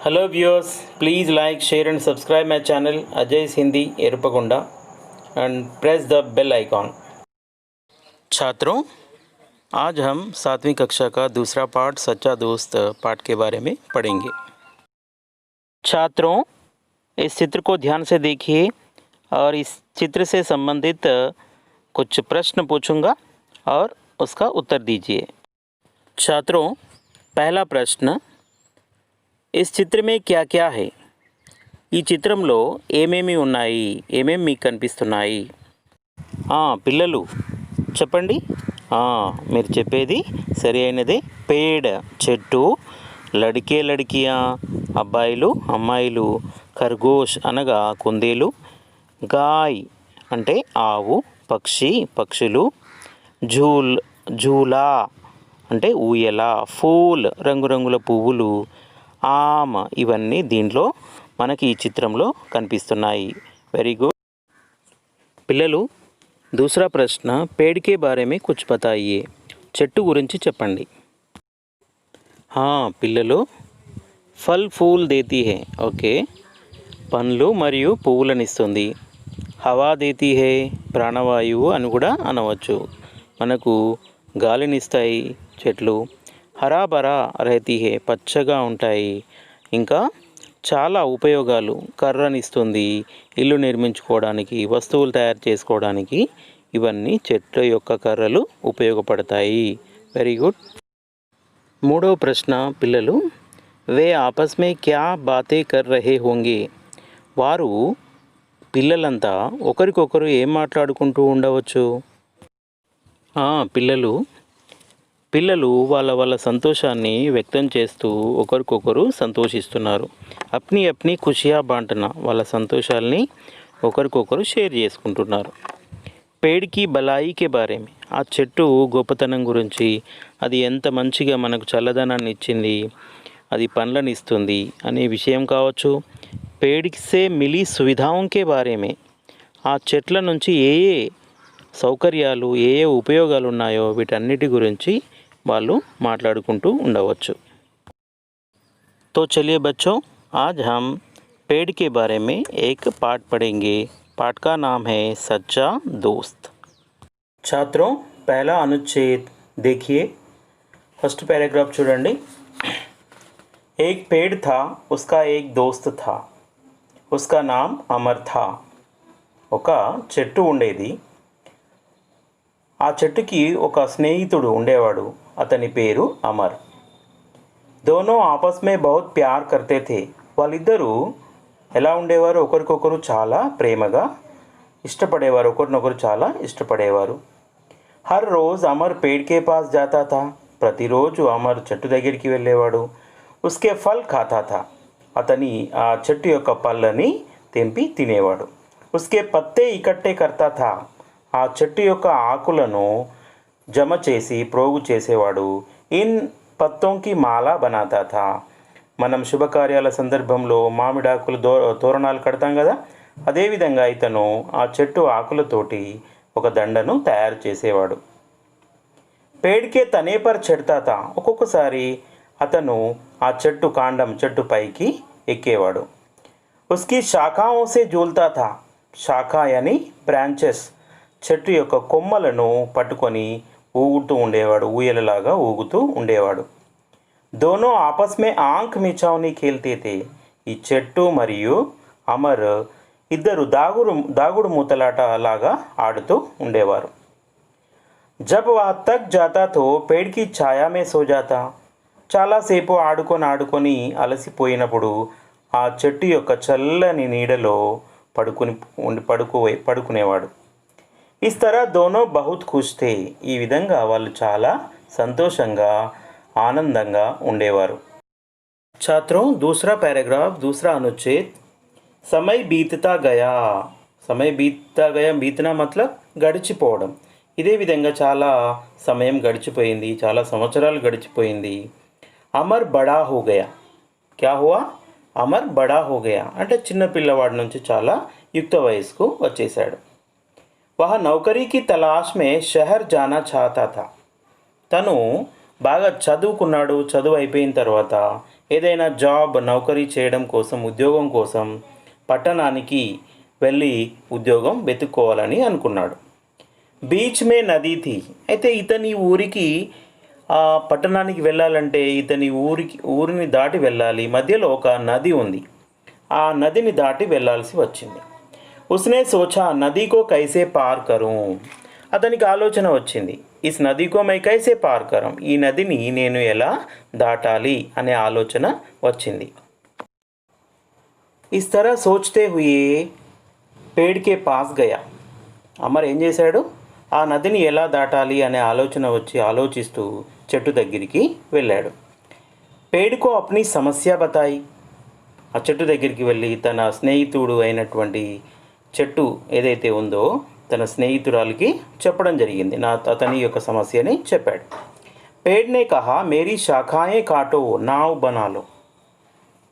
Hello viewers, please like, share and subscribe my channel Ajay's Hindi Erupakonda and press the bell icon. छात्रों, आज हम 7वीं कक्षा का दूसरा पाठ सच्चा दोस्त पाठ के बारे में पढ़ेंगे। छात्रों, इस चित्र को ध्यान से देखिए और इस चित्र से संबंधित कुछ प्रश्न पूछूंगा और उसका उत्तर दीजिए। छात्रों, पहला प्रश्न, इस చిత్ర में क्या क्या है? ఈ చిత్రంలో ఏమేమి ఉన్నాయి? ఏమేమి మీకు కనిపిస్తున్నాయి? పిల్లలు చెప్పండి. మీరు చెప్పేది సరి అయినదే. పేడ్ చెట్టు, లడికే లడికియా అబ్బాయిలు అమ్మాయిలు, ఖర్గోష్ అనగా కుందేలు, గాయ్ అంటే ఆవు, పక్షి పక్షులు, झूला అంటే ఊయల, ఫూల్ రంగురంగుల పువ్వులు, ఆమ్ ఇవన్నీ దీంట్లో మనకి ఈ చిత్రంలో కనిపిస్తున్నాయి. వెరీ గుడ్ పిల్లలు. दूसरा प्रश्न, पेड़ के बारे में कुछ बताइए. చెట్టు గురించి చెప్పండి. పిల్లలు, ఫల్ ఫూల్ దేతీ హే. ఓకే, పండ్లు మరియు పువ్వులనిస్తుంది. హవా దేతీ హే, ప్రాణవాయువు అని కూడా అనవచ్చు. మనకు గాలినిస్తాయి చెట్లు. హరా భరా రహతీ హే, పచ్చగా ఉంటాయి. ఇంకా చాలా ఉపయోగాలు, కర్రనిస్తుంది, ఇల్లు నిర్మించుకోవడానికి, వస్తువులు తయారు చేసుకోవడానికి ఇవన్నీ చెట్ల యొక్క కర్రలు ఉపయోగపడతాయి. Very good. మూడవ ప్రశ్న పిల్లలు, వే ఆపస్ మే క్యా బాతే కర్ రహే హోంగే. వారు పిల్లలంతా ఒకరికొకరు ఏం మాట్లాడుకుంటూ ఉండవచ్చు? పిల్లలు వాళ్ళ సంతోషాన్ని వ్యక్తం చేస్తూ ఒకరికొకరు సంతోషిస్తున్నారు. అప్ని అప్ని ఖుషియా బాంటన, వాళ్ళ సంతోషాల్ని ఒకరికొకరు షేర్ చేసుకుంటున్నారు. పేడ్కి బలాయికే బారేమే, ఆ చెట్టు గొప్పతనం గురించి, అది ఎంత మంచిగా మనకు చల్లదనాన్ని ఇచ్చింది, అది పండ్లను ఇస్తుంది అనే విషయం కావచ్చు. పేడ్సే మిలి సువిధాంకే బారేమే, ఆ చెట్ల నుంచి ఏ సౌకర్యాలు ఏ ఉపయోగాలు ఉన్నాయో వీటన్నిటి గురించి వాళ్ళు మాట్లాడుకుంటూ ఉండవచ్చు. तो चलिए बच्चों, आज हम पेड़ के बारे में एक पाठ पढ़ेंगे. पाठ का नाम है सच्चा दोस्त. छात्रों, पहला अनुच्छेद देखिए. फर्स्ट पैराग्राफ చూడండి. एक पेड़ था, उसका एक दोस्त था, उसका नाम अमर था. ఒక చెట్టు ఉండేది, ఆ చెట్టుకి ఒక స్నేహితుడు ఉండేవాడు, అతని పేరు అమర్. దోనో ఆపస్ మే బహుత్ ప్యార్ కర్తే థే. వాళ్ళిద్దరూ ఎలా ఉండేవారు? ఒకరికొకరు చాలా ప్రేమగా ఇష్టపడేవారు, ఒకరినొకరు చాలా ఇష్టపడేవారు. హర్ రోజ్ అమర్ పేడ్ కే పాస్ జాతా థా. ప్రతిరోజు అమర్ చెట్టు దగ్గరికి వెళ్ళేవాడు. ఉస్కే ఫల్ ఖాతా థా. అతని ఆ చెట్టు యొక్క పళ్ళని తెంపి తినేవాడు. ఉస్కే పత్తే ఇకట్టే కర్తా థా. ఆ చెట్టు యొక్క ఆకులను జమ చేసి ప్రోగు చేసేవాడు. ఇన్ పత్తోంకి మాలా బనాతా థా. మనం శుభకార్యాల సందర్భంలో మామిడాకులు తోరణాలు కడతాం కదా, అదేవిధంగా ఇతను ఆ చెట్టు ఆకులతోటి ఒక దండను తయారు చేసేవాడు. పేడ్కే తనే పర్ చెడతా థా. ఒక్కొక్కసారి అతను ఆ చెట్టు కాండం చెట్టు పైకి ఎక్కేవాడు. ఉస్కి శాఖాఓసే జూల్తా థా. శాఖ అని బ్రాంచెస్, చెట్టు యొక్క కొమ్మలను పట్టుకొని ఊగుతూ ఉండేవాడు, ఊయలలాగా ఊగుతూ ఉండేవాడు. దోనో ఆపస్ మే ఆంఖ్ మిచావుని ఖేల్తే థే. ఈ చెట్టు మరియు అమర్ ఇద్దరు దాగుడు మూతలాట లాగా ఆడుతూ ఉండేవారు. జబ్ వహ్ తక్ జాతా తో పేడ్కి ఛాయా మే సో జాతా. చాలాసేపు ఆడుకొని అలసిపోయినప్పుడు ఆ చెట్టు యొక్క చల్లని నీడలో పడుకునేవాడు. ఇస్ తరహ దోనో బహుత్ ఖుష్ థే. ఈ విధంగా వాళ్ళు చాలా సంతోషంగా ఆనందంగా ఉండేవారు. छात्रों, दूसरा पैराग्राफ, दूसरा अनुच्छेद, समय बीतता गया. समय बीतता गया, बीतना मतलब గడిచిపోవడం. ఇదే విధంగా చాలా సమయం గడిచిపోయింది, చాలా సంవత్సరాలు గడిచిపోయింది. అమర్ బడా హో గయా. క్యా హువా? అమర్ బడా హో గయా అంటే చిన్న పిల్లవాడి నుంచి చాలా యుక్త వయస్సుకు వచ్చేసాడు. వహ నౌకరీకి తలాష్ మే షహర్ జానా చాతా థా. తను బాగా చదువుకున్నాడు. చదువు అయిపోయిన తర్వాత ఏదైనా జాబ్ నౌకరీ చేయడం కోసం ఉద్యోగం కోసం పట్టణానికి వెళ్ళి ఉద్యోగం వెతుక్కోవాలని అనుకున్నాడు. బీచ్ మే నదీ థీ. అయితే ఇతని ఊరికి పట్టణానికి వెళ్ళాలంటే ఇతని ఊరిని దాటి వెళ్ళాలి. మధ్యలో ఒక నది ఉంది. ఆ నదిని దాటి వెళ్ళాల్సి వచ్చింది. ఉస్నే సోచా నదీకో కైసే పార్ కరూం. అతనికి ఆలోచన వచ్చింది. ఇస్ నదీకో మై కైసే పార్ కరూం. ఈ నదిని నేను ఎలా దాటాలి అనే ఆలోచన వచ్చింది. ఇస్ తరహ సోచ్తే హుయే పేడ్ కే పాస్ గయా. అమర్ ఏం చేశాడు, ఆ నదిని ఎలా దాటాలి అనే ఆలోచన వచ్చి ఆలోచిస్తూ చెట్టు దగ్గరికి వెళ్ళాడు. పేడ్కో అప్ని సమస్య బతాయి. ఆ చెట్టు దగ్గరికి వెళ్ళి తన స్నేహితుడు అయినటువంటి చెట్టు ఏదైతే ఉందో తన స్నేహితురాలికి చెప్పడం జరిగింది. అతని యొక్క సమస్యని చెప్పాడు. పేడ్నే కహా మేరీ శాఖాయే కాటో నావ్ బనాలో.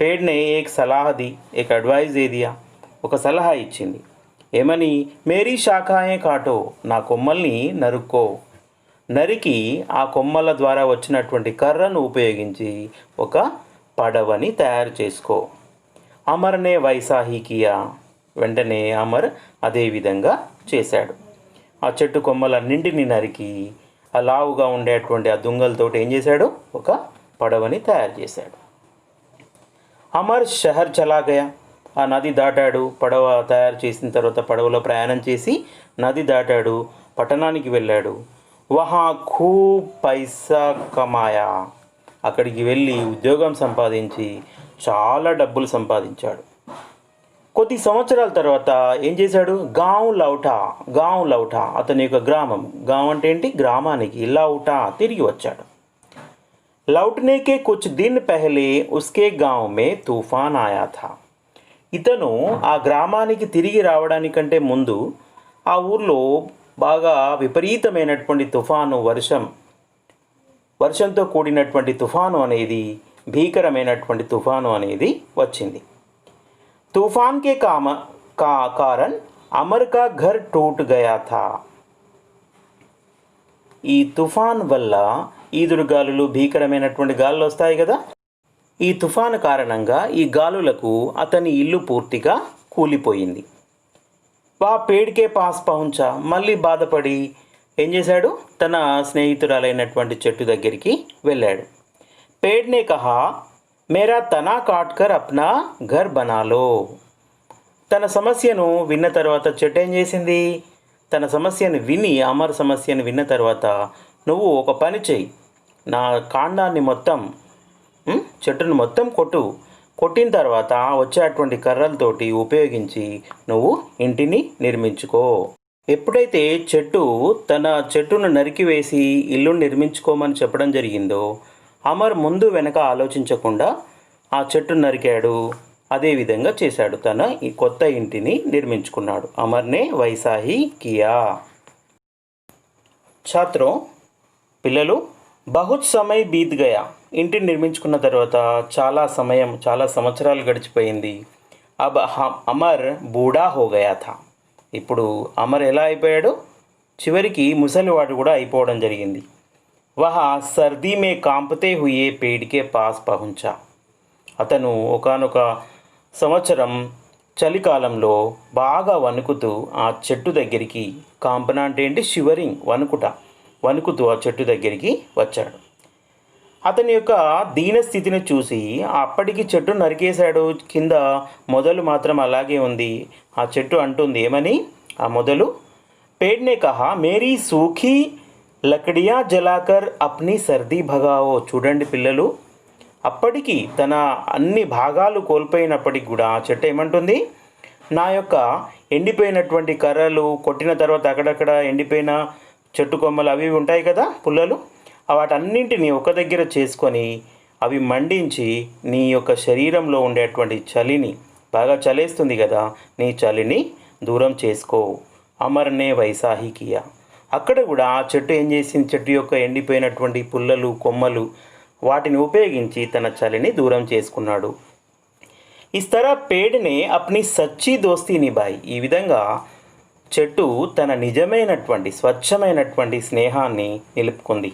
పేడ్నే ఏక్ సలహా ది, ఏక్ అడ్వైజ్ దే దియా. ఒక సలహా ఇచ్చింది. ఏమని? మేరీ శాఖాయే కాటో, నా కొమ్మల్ని నరుక్కో. నరికి ఆ కొమ్మల ద్వారా వచ్చినటువంటి కర్రను ఉపయోగించి ఒక పడవని తయారు చేసుకో. అమర్నే వైసాహి కియా. వెంటనే అమర్ అదే విధంగా చేశాడు. ఆ చెట్టు కొమ్మలన్నింటినీ నరికి ఆ లావుగా ఉండేటువంటి ఆ దుంగలతోటి ఏం చేశాడు, ఒక పడవని తయారు చేశాడు. అమర్ షహర్ చలా గయా. ఆ నది దాటాడు. పడవ తయారు చేసిన తర్వాత పడవలో ప్రయాణం చేసి నది దాటాడు, పట్టణానికి వెళ్ళాడు. వహా ఖూబ్ పైసా కమాయా. అక్కడికి వెళ్ళి ఉద్యోగం సంపాదించి చాలా డబ్బులు సంపాదించాడు. కొద్ది సంవత్సరాల తర్వాత ఏం చేశాడు, గావ్ లౌటా అతని యొక్క గ్రామం, గావ్ అంటే ఏంటి, గ్రామానికి, లౌటా తిరిగి వచ్చాడు. लौटने के कुछ दिन पहले उसके गांव में तूफान आया था. ఇతను ఆ గ్రామానికి తిరిగి రావడానికంటే ముందు ఆ ఊర్లో బాగా విపరీతమైనటువంటి తుఫాను, వర్షంతో కూడినటువంటి తుఫాను అనేది, భీకరమైనటువంటి తుఫాను అనేది వచ్చింది. తూఫాన్ కే కారణ్ అమర్ కా ఘర్ టూట్ గయా థా. ఈ తుఫాన్ వల్ల ఈదురుగాలులు, భీకరమైనటువంటి గాలులు వస్తాయి కదా, ఈ తుఫాను కారణంగా ఈ గాలులకు అతని ఇల్లు పూర్తిగా కూలిపోయింది. వా పేడ్కే పాస్ పహుంచా. మళ్ళీ బాధపడి ఏం చేశాడు, తన స్నేహితురాలైనటువంటి చెట్టు దగ్గరికి వెళ్ళాడు. పేడ్నే కహా మేరా తనా కాట్కర్ అప్నా ఘర్ బనాలో. తన సమస్యను విన్న తర్వాత చెట్టు ఏం చేసింది, తన సమస్యను విని, అమర్ సమస్యను విన్న తర్వాత, నువ్వు ఒక పని చెయ్యి, నా కాండాన్ని మొత్తం, చెట్టును మొత్తం కొట్టిన తర్వాత వచ్చేటువంటి కర్రలతోటి ఉపయోగించి నువ్వు ఇంటిని నిర్మించుకో. ఎప్పుడైతే తన చెట్టును నరికివేసి ఇల్లు నిర్మించుకోమని చెప్పడం జరిగిందో, అమర్ ముందు వెనక ఆలోచించకుండా ఆ చెట్టును నరికాడు. అదేవిధంగా చేశాడు, తన ఈ కొత్త ఇంటిని నిర్మించుకున్నాడు. అమర్నే వైసాహి కియా. ఛాత్రో, పిల్లలు, బహుత్ సమయ్ బీత్ గయా. ఇంటిని నిర్మించుకున్న తర్వాత చాలా సంవత్సరాలు గడిచిపోయింది. అబ్ అమర్ బూఢా హో గయా థా. ఇప్పుడు అమర్ ఎలా అయిపోయాడు, చివరికి ముసలివాడు కూడా అయిపోవడం జరిగింది. వహా సర్దీ మే కాంపతే హుయే పేడ్కే పాస్ పహుంచా. అతను ఒకానొక సంవత్సరం చలికాలంలో బాగా వణుకుతూ ఆ చెట్టు దగ్గరికి, కాంపన అంటే ఏంటి, షివరింగ్, వణుకుతూ ఆ చెట్టు దగ్గరికి వచ్చాడు. అతని యొక్క దీనస్థితిని చూసి, అప్పటికి చెట్టు నరికేశాడు, కింద మొదలు మాత్రం అలాగే ఉంది. ఆ చెట్టు అంటుంది ఏమని, ఆ మొదలు, పేడ్నే కహా మేరీ సూఖీ లకడియా జలాకర్ అప్ని సర్దీ భగావో. చూడండి పిల్లలు, అప్పటికి తన అన్ని భాగాలు కోల్పోయినప్పటికి కూడా ఆ చెట్టు ఏమంటుంది, నా యొక్క ఎండిపోయినటువంటి కర్రలు కొట్టిన తర్వాత అక్కడక్కడ ఎండిపోయిన చెట్టు కొమ్మలు అవి ఉంటాయి కదా, పుల్లలు, వాటన్నింటినీ ఒక దగ్గర చేసుకొని అవి మండించి నీ యొక్క శరీరంలో ఉండేటువంటి చలిని, బాగా చలేస్తుంది కదా, నీ చలిని దూరం చేసుకో. అమర్నే వైసాహి కియా. అక్కడ కూడా ఆ చెట్టు ఏం చేసింది, చెట్టు యొక్క ఎండిపోయినటువంటి పుల్లలు, కొమ్మలు, వాటిని ఉపయోగించి తన చలిని దూరం చేసుకున్నాడు. ఇస్ తరహ పేడ్నే అప్ని సచ్చీ దోస్తీ నిభాయి. ఈ విధంగా చెట్టు తన నిజమైనటువంటి, స్వచ్ఛమైనటువంటి స్నేహాన్ని నిలుపుకుంది.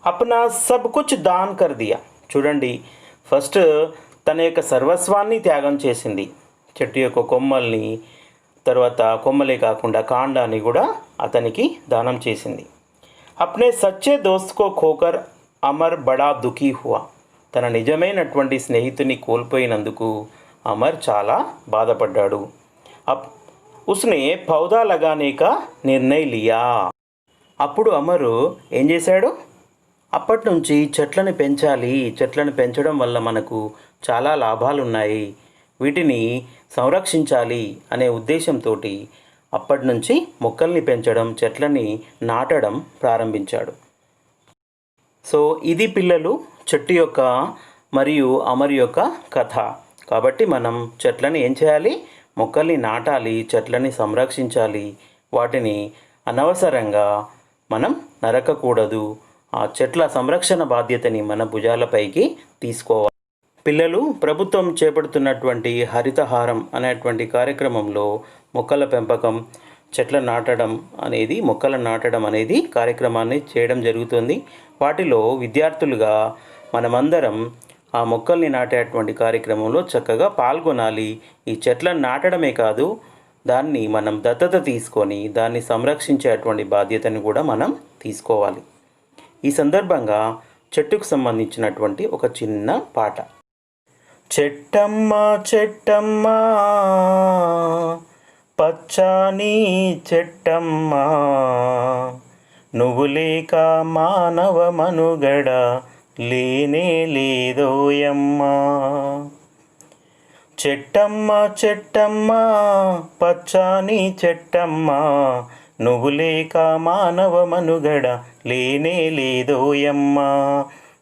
అప్నా సబ్ కుచ్ దాన్ కర్ దియా. చూడండి, ఫస్ట్ తన యొక్క సర్వస్వాన్ని త్యాగం చేసింది. చెట్టు యొక్క కొమ్మల్ని, తర్వాత కొమ్మలే కాకుండా కాండాన్ని కూడా అతనికి దానం చేసింది. అప్నే సచ్చే దోస్త్ కో ఖోకర్ అమర్ బడా దుఖీ హువా. తన నిజమైనటువంటి స్నేహితుని కోల్పోయినందుకు అమర్ చాలా బాధపడ్డాడు. ఉస్నే పౌదా లగానే కా నిర్ణయ్ లియా. అప్పుడు అమరు ఏం చేశాడు? అప్పటి నుంచి చెట్లను పెంచాలి, చెట్లను పెంచడం వల్ల మనకు చాలా లాభాలు ఉన్నాయి, వీటిని సంరక్షించాలి అనే ఉద్దేశంతో అప్పటి నుంచి మొక్కల్ని పెంచడం, చెట్లని నాటడం ప్రారంభించాడు. సో ఇది పిల్లలు చెట్టు యొక్క మరియు అమర్ యొక్క కథ. కాబట్టి మనం చెట్లని ఏం చేయాలి? మొక్కల్ని నాటాలి, చెట్లని సంరక్షించాలి, వాటిని అనవసరంగా మనం నరకకూడదు. ఆ చెట్ల సంరక్షణ బాధ్యతని మన భుజాలపైకి తీసుకోవాలి. పిల్లలు, ప్రభుత్వం చేపడుతున్నటువంటి హరితహారం అనేటువంటి కార్యక్రమంలో మొక్కల పెంపకం, మొక్కలు నాటడం అనేది కార్యక్రమాన్ని చేయడం జరుగుతుంది. వాటిలో విద్యార్థులుగా మనమందరం ఆ మొక్కల్ని నాటేటువంటి కార్యక్రమంలో చక్కగా పాల్గొనాలి. ఈ చెట్లను నాటడమే కాదు, దాన్ని మనం దత్తత తీసుకొని దాన్ని సంరక్షించేటువంటి బాధ్యతను కూడా మనం తీసుకోవాలి. ఈ సందర్భంగా చెట్టుకు సంబంధించినటువంటి ఒక చిన్న పాట. చెట్టమ్మ చెట్టమ్మ పచ్చని చెట్టమ్మ, నువ్వు లేక మానవ మనుగడ లేనే లేదోయమ్మ. చెట్టమ్మ చెట్టమ్మ పచ్చని చెట్టమ్మ, నువ్వు లేక మానవ మనుగడ లేనే లేదోయమ్మ.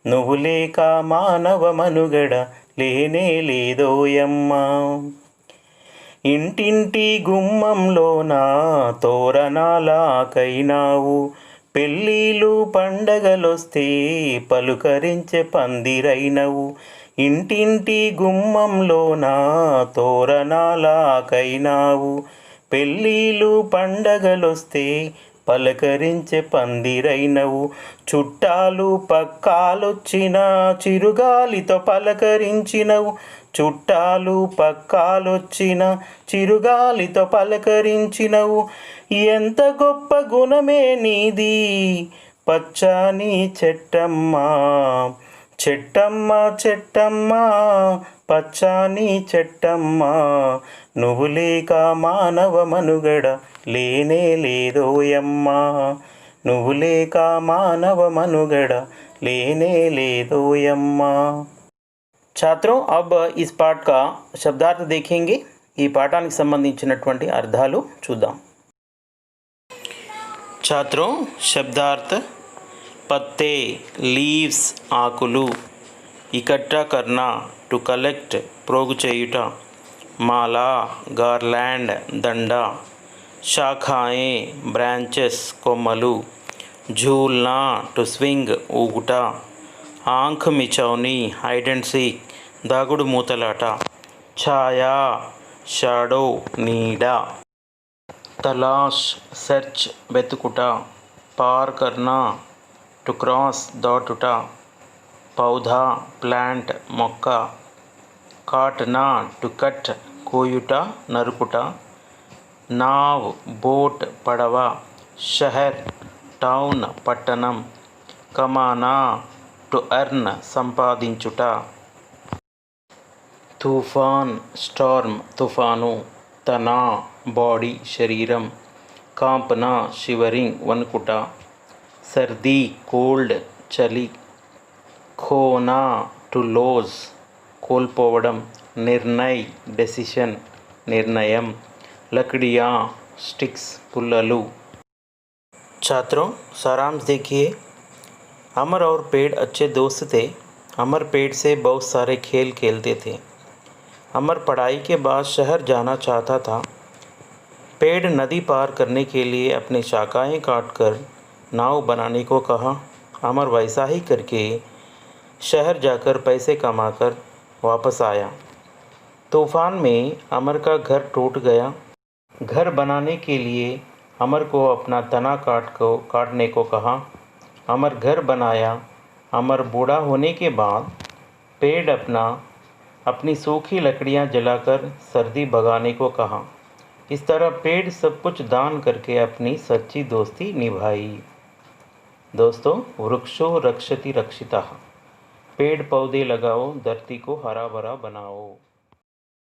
నువ్వు లేక మానవ మనుగడ లేనే లేదోయమ్మ. ఇంటింటి గుమ్మంలోన తోరణాలకైనావు, పెళ్ళిళ్ళు పండగలొస్తే పలుకరించే పందిరైనవు. ఇంటింటి గుమ్మంలోన తోరణాలకైనావు, పెళ్ళిళ్ళు పండగలొస్తే పలకరించే పందిరైనవు. చుట్టాలు పక్కాలొచ్చిన చిరుగాలితో పలకరించినవు. చుట్టాలు పక్కాలొచ్చిన చిరుగాలితో పలకరించినవు. ఎంత గొప్ప గుణమే నీది పచ్చని చెట్టమ్మ. చెట్టమ్మ చెట్టమ్మ పచ్చని చెట్టమ్మ, నువ్వు లేక మానవ మనుగడ లేనే లేదోయమ్మ. నువ్వు లేక మానవ మనుగడ లేనే లేదోయమ్మ. छात्रों, अब इस पाठ का शब्दार्थ देखेंगे. ఈ పాఠానికి సంబంధించినటువంటి అర్థాలు చూద్దాం. छात्रों, शब्दार्थ. पत्ते, లీవ్స్ ఆకులు. ఇకట్ఠా కర్నా, టు కలెక్ట్ ప్రోగు చేయుట. మాలా, గార్లాండ్ దండ. శాఖాయే, బ్రాంచెస్ కొమ్మలు. झूलना, టు స్వింగ్ ఊగుట. ఆంఖ్ మిచౌని, హైడ్ అండ్ సీక్ దాగుడు మూతలాట. ఛాయా, షాడో నీడ. తలాష్, సెర్చ్ వెతుకుట. పార్ కర్నా, టు క్రాస్ దాటుట. పౌధా, ప్లాంట్ మొక్క. కాట్నా, టు కట్ కోయుట నరుకుట. నావ్, బోట్ పడవ. షహర్, టౌన్ పట్టణం. కమానా, టు ఎర్న్ సంపాదించుట. తుఫాన్, స్టార్మ్ తుఫాను. తనా, బాడీ శరీరం. కాంపనా, షివరింగ్ వణుకుట. సర్దీ, కోల్డ్ చలి. ఖోనా, టు లోజ్ కోల్పోవడం. నిర్ణయ్, డెసిషన్ నిర్ణయం. లకడియా, స్టిక్స్ పుల్లలు. छात्रों, सारांश देखिए. अमर और पेड़ अच्छे दोस्त थे. अमर पेड़ से बहुत सारे खेल खेलते थे. अमर पढ़ाई के बाद शहर जाना चाहता था. पेड़ नदी पार करने के लिए अपनी शाखाएं काटकर नाव बनाने को कहा. अमर वैसा ही करके शहर जाकर पैसे कमाकर वापस आया. तूफान में अमर का घर टूट गया. घर बनाने के लिए अमर को अपना तना काटने को कहा. अमर घर बनाया. अमर बूढ़ा होने के बाद पेड़ अपनी सूखी लकड़ियां जलाकर सर्दी भगाने को कहा। इस तरह पेड़ सब कुछ दान करके अपनी सच्ची दोस्ती निभाई। दोस्तों, वृक्षो रक्षति रक्षिता। पेड़ पौधे लगाओ, धरती को हरा भरा बनाओ।